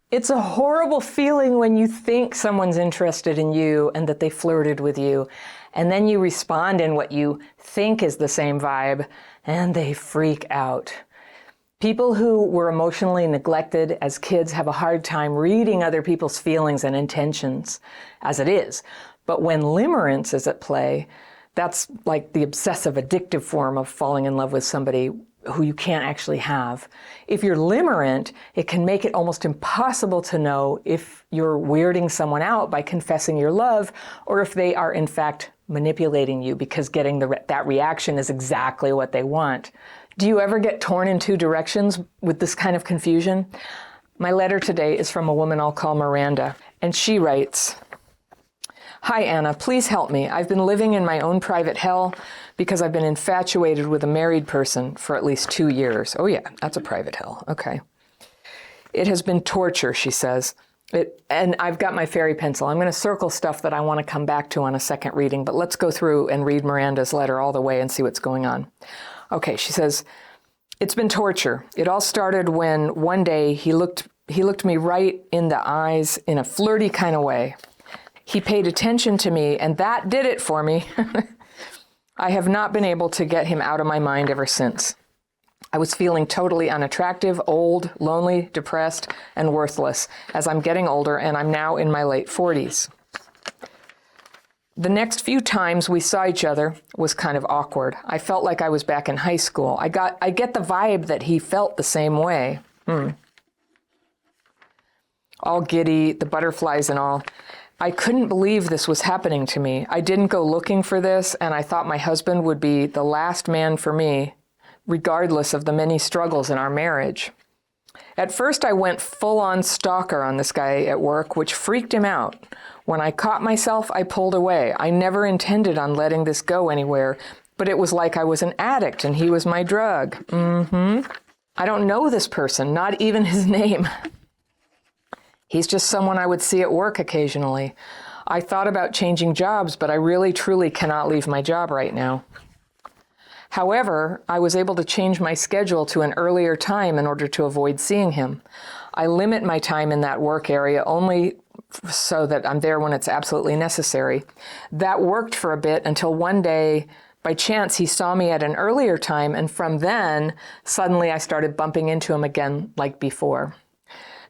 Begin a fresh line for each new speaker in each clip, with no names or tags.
It's a horrible feeling when you think someone's interested in you and that they flirted with you, and then you respond in what you think is the same vibe, and they freak out. People who were emotionally neglected as kids have a hard time reading other people's feelings and intentions as it is. But when limerence is at play, that's like the obsessive addictive form of falling in love with somebody who you can't actually have. If you're limerent, it can make it almost impossible to know if you're weirding someone out by confessing your love or if they are in fact manipulating you because getting that reaction is exactly what they want. Do you ever get torn in two directions with this kind of confusion? My letter today is from a woman I'll call Miranda, and she writes, "Hi, Anna, please help me. I've been living in my own private hell because I've been infatuated with a married person for at least 2 years. Oh yeah, that's a private hell. Okay. It has been torture," she says. And I've got my fairy pencil. I'm going to circle stuff that I want to come back to on a second reading, but let's go through and read Miranda's letter all the way and see what's going on. Okay, she says, "It's been torture. It all started when one day he looked me right in the eyes in a flirty kind of way. He paid attention to me, and that did it for me. I have not been able to get him out of my mind ever since. I was feeling totally unattractive, old, lonely, depressed, and worthless as I'm getting older, and I'm now in my late 40s. The next few times we saw each other was kind of awkward. I felt like I was back in high school. I get the vibe that he felt the same way. All giddy, the butterflies and all. I couldn't believe this was happening to me. I didn't go looking for this, and I thought my husband would be the last man for me, regardless of the many struggles in our marriage. At first, I went full-on stalker on this guy at work, which freaked him out. When I caught myself, I pulled away. I never intended on letting this go anywhere, but it was like I was an addict and he was my drug. I don't know this person, not even his name. He's just someone I would see at work occasionally. I thought about changing jobs, but I really, truly cannot leave my job right now. However, I was able to change my schedule to an earlier time in order to avoid seeing him. I limit my time in that work area only so that I'm there when it's absolutely necessary. That worked for a bit until one day, by chance, he saw me at an earlier time, and from then, suddenly I started bumping into him again like before.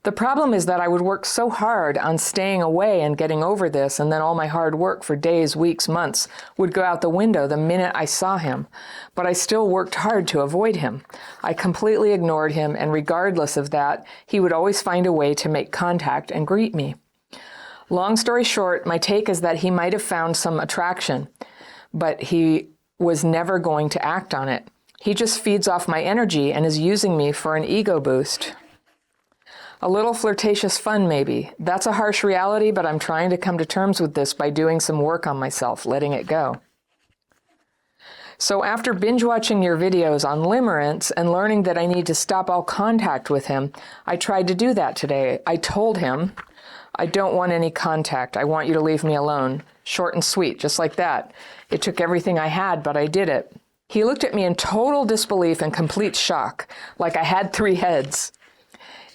The problem is that I would work so hard on staying away and getting over this, and then all my hard work for days, weeks, months would go out the window the minute I saw him. But I still worked hard to avoid him. I completely ignored him, and regardless of that, he would always find a way to make contact and greet me. Long story short, my take is that he might have found some attraction, but he was never going to act on it. He just feeds off my energy and is using me for an ego boost. A little flirtatious fun, maybe. That's a harsh reality, but I'm trying to come to terms with this by doing some work on myself, letting it go. So after binge-watching your videos on limerence and learning that I need to stop all contact with him, I tried to do that today. I told him, I don't want any contact. I want you to leave me alone. Short and sweet, just like that. It took everything I had, but I did it. He looked at me in total disbelief and complete shock, like I had 3 heads.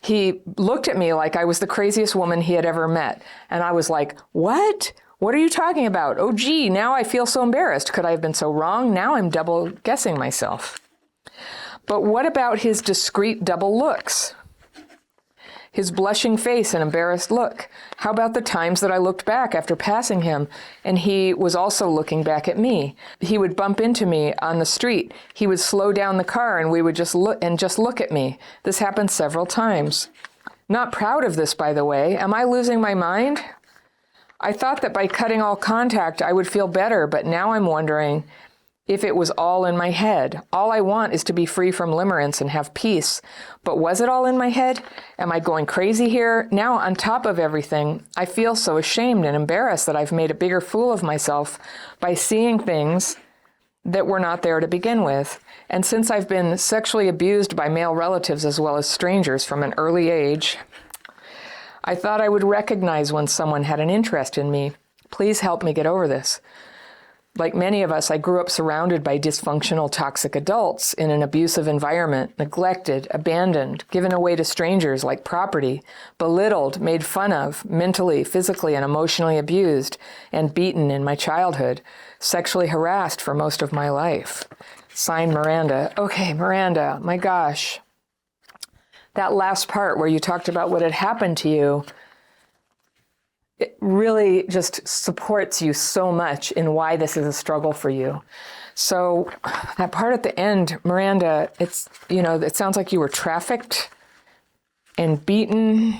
He looked at me like I was the craziest woman he had ever met. And I was like, what? What are you talking about? Oh, gee, now I feel so embarrassed. Could I have been so wrong? Now I'm double guessing myself. But what about his discreet double looks? His blushing face and embarrassed look. How about the times that I looked back after passing him and he was also looking back at me? He would bump into me on the street. He would slow down the car and we would just look at me. This happened several times. Not proud of this, by the way. Am I losing my mind? I thought that by cutting all contact, I would feel better, but now I'm wondering if it was all in my head. All I want is to be free from limerence and have peace. But was it all in my head? Am I going crazy here? Now, on top of everything, I feel so ashamed and embarrassed that I've made a bigger fool of myself by seeing things that were not there to begin with. And since I've been sexually abused by male relatives as well as strangers from an early age, I thought I would recognize when someone had an interest in me. Please help me get over this. Like many of us, I grew up surrounded by dysfunctional, toxic adults in an abusive environment, neglected, abandoned, given away to strangers like property, belittled, made fun of, mentally, physically, and emotionally abused, and beaten in my childhood, sexually harassed for most of my life. Signed, Miranda. Okay, Miranda, my gosh. That last part where you talked about what had happened to you, it really just supports you so much in why this is a struggle for you. So that part at the end, Miranda, it's, it sounds like you were trafficked and beaten,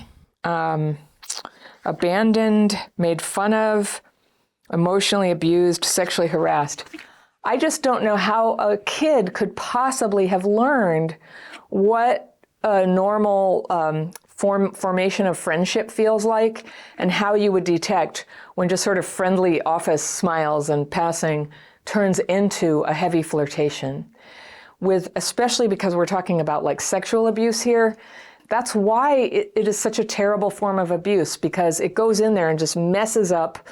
abandoned, made fun of, emotionally abused, sexually harassed. I just don't know how a kid could possibly have learned what a normal formation of friendship feels like, and how you would detect when just sort of friendly office smiles and passing turns into a heavy flirtation. Especially because we're talking about like sexual abuse here. That's why it is such a terrible form of abuse, because it goes in there and just messes up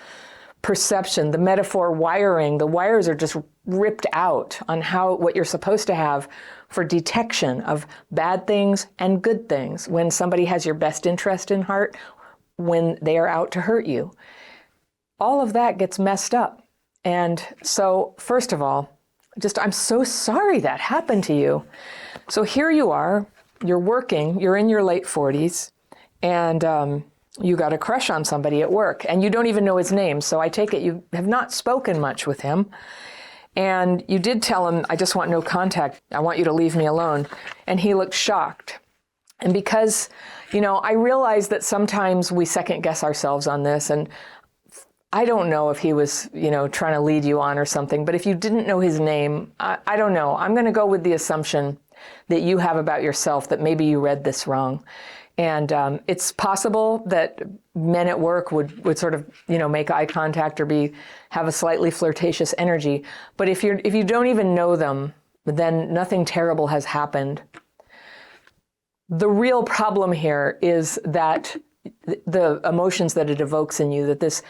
perception, the metaphor wiring. The wires are just ripped out on what you're supposed to have for detection of bad things and good things, when somebody has your best interest in heart, when they are out to hurt you. All of that gets messed up. And so, first of all, I'm so sorry that happened to you. So here you are, you're working, you're in your late 40s, and you got a crush on somebody at work, and you don't even know his name. So I take it you have not spoken much with him. And you did tell him, I just want no contact. I want you to leave me alone. And he looked shocked. And because, I realize that sometimes we second guess ourselves on this. And I don't know if he was, trying to lead you on or something. But if you didn't know his name, I don't know. I'm going to go with the assumption that you have about yourself that maybe you read this wrong. And it's possible that men at work would sort of, make eye contact or have a slightly flirtatious energy. But if you don't even know them, then nothing terrible has happened. The real problem here is that the emotions that it evokes in you, that this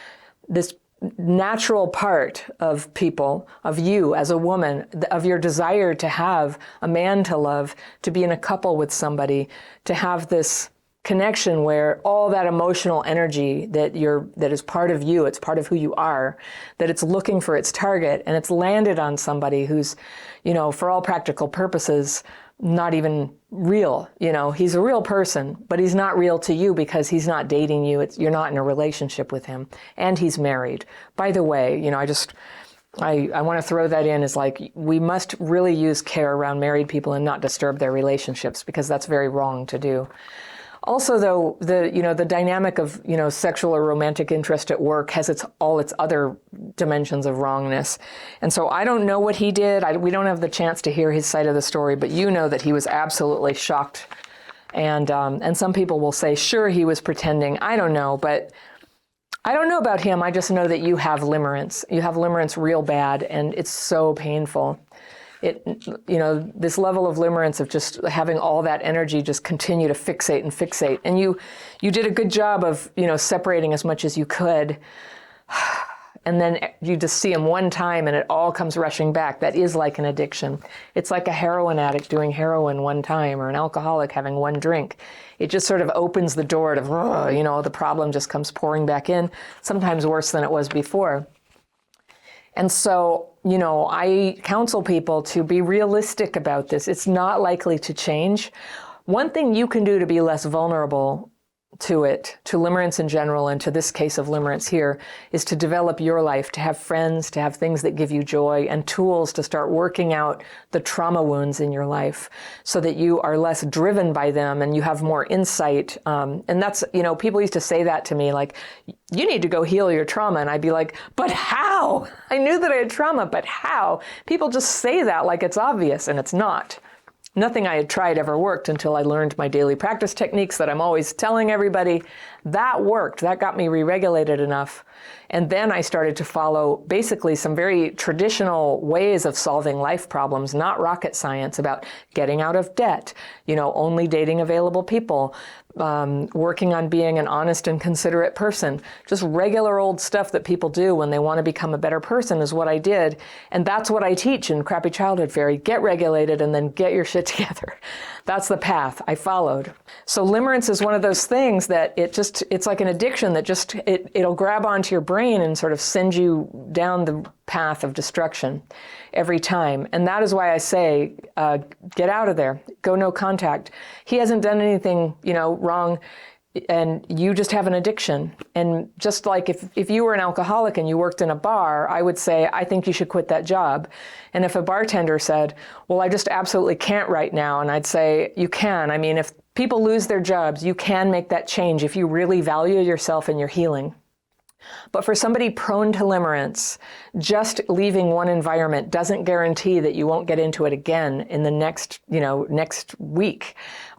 natural part of people, of you as a woman, of your desire to have a man to love, to be in a couple with somebody, to have this connection where all that emotional energy that is part of you, it's part of who you are, that it's looking for its target, and it's landed on somebody who's, for all practical purposes, not even real. He's a real person, but he's not real to you because he's not dating you. You're not in a relationship with him, and he's married. By the way, I want to throw that in as like, we must really use care around married people and not disturb their relationships, because that's very wrong to do. Also, though, the dynamic of, sexual or romantic interest at work has all its other dimensions of wrongness. And so I don't know what he did. We don't have the chance to hear his side of the story, but you know that he was absolutely shocked. And some people will say, sure, he was pretending. I don't know, but I don't know about him. I just know that you have limerence. You have limerence real bad, and it's so painful. This level of limerence of just having all that energy just continue to fixate and fixate. And you did a good job of, separating as much as you could. And then you just see him one time and it all comes rushing back. That is like an addiction. It's like a heroin addict doing heroin one time, or an alcoholic having one drink. It just sort of opens the door to, the problem just comes pouring back in, sometimes worse than it was before. And so, I counsel people to be realistic about this. It's not likely to change. One thing you can do to be less vulnerable to it, to limerence in general, and to this case of limerence here, is to develop your life, to have friends, to have things that give you joy, and tools to start working out the trauma wounds in your life so that you are less driven by them and you have more insight. And that's, people used to say that to me, like, you need to go heal your trauma. And I'd be like, but how? I knew that I had trauma, but how? People just say that like it's obvious, and it's not. Nothing I had tried ever worked until I learned my daily practice techniques that I'm always telling everybody. That worked. That got me re-regulated enough. And then I started to follow basically some very traditional ways of solving life problems, not rocket science, about getting out of debt, only dating available people, working on being an honest and considerate person. Just regular old stuff that people do when they want to become a better person is what I did. And that's what I teach in Crappy Childhood Fairy. Get regulated and then get your shit together. That's the path I followed. So limerence is one of those things that it's like an addiction that it'll grab onto your brain and sort of send you down the path of destruction every time. And that is why I say, get out of there, go no contact. He hasn't done anything, wrong, and you just have an addiction. And just like if you were an alcoholic and you worked in a bar, I would say, I think you should quit that job. And if a bartender said, well, I just absolutely can't right now, and I'd say, you can. I mean, if people lose their jobs, you can make that change if you really value yourself and your healing. But for somebody prone to limerence, just leaving one environment doesn't guarantee that you won't get into it again in the next week,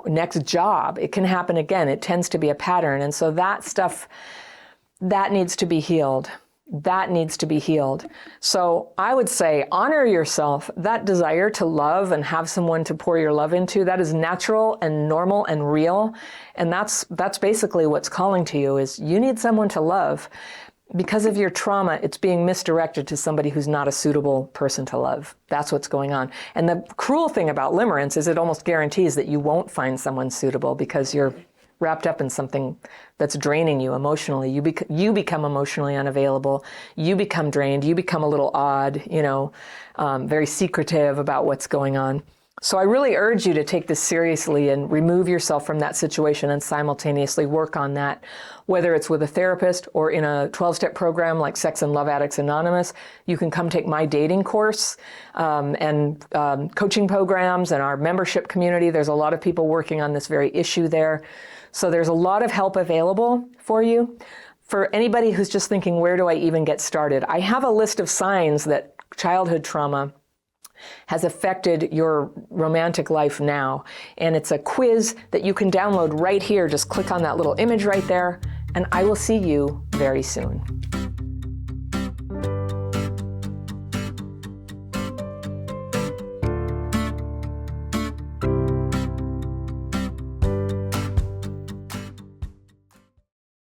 next job. It can happen again. It tends to be a pattern. And so that stuff, that needs to be healed. That needs to be healed. So I would say honor yourself. That desire to love and have someone to pour your love into, that is natural and normal and real. And that's basically what's calling to you is you need someone to love. Because of your trauma, it's being misdirected to somebody who's not a suitable person to love. That's what's going on. And the cruel thing about limerence is it almost guarantees that you won't find someone suitable because you're wrapped up in something that's draining you emotionally. You become emotionally unavailable. You become drained. You become a little odd, very secretive about what's going on. So I really urge you to take this seriously and remove yourself from that situation and simultaneously work on that, whether it's with a therapist or in a 12-step program like Sex and Love Addicts Anonymous. You can come take my dating course and coaching programs and our membership community. There's a lot of people working on this very issue there. So there's a lot of help available for you. For anybody who's just thinking, where do I even get started? I have a list of signs that childhood trauma has affected your romantic life now. And it's a quiz that you can download right here. Just click on that little image right there, and I will see you very soon.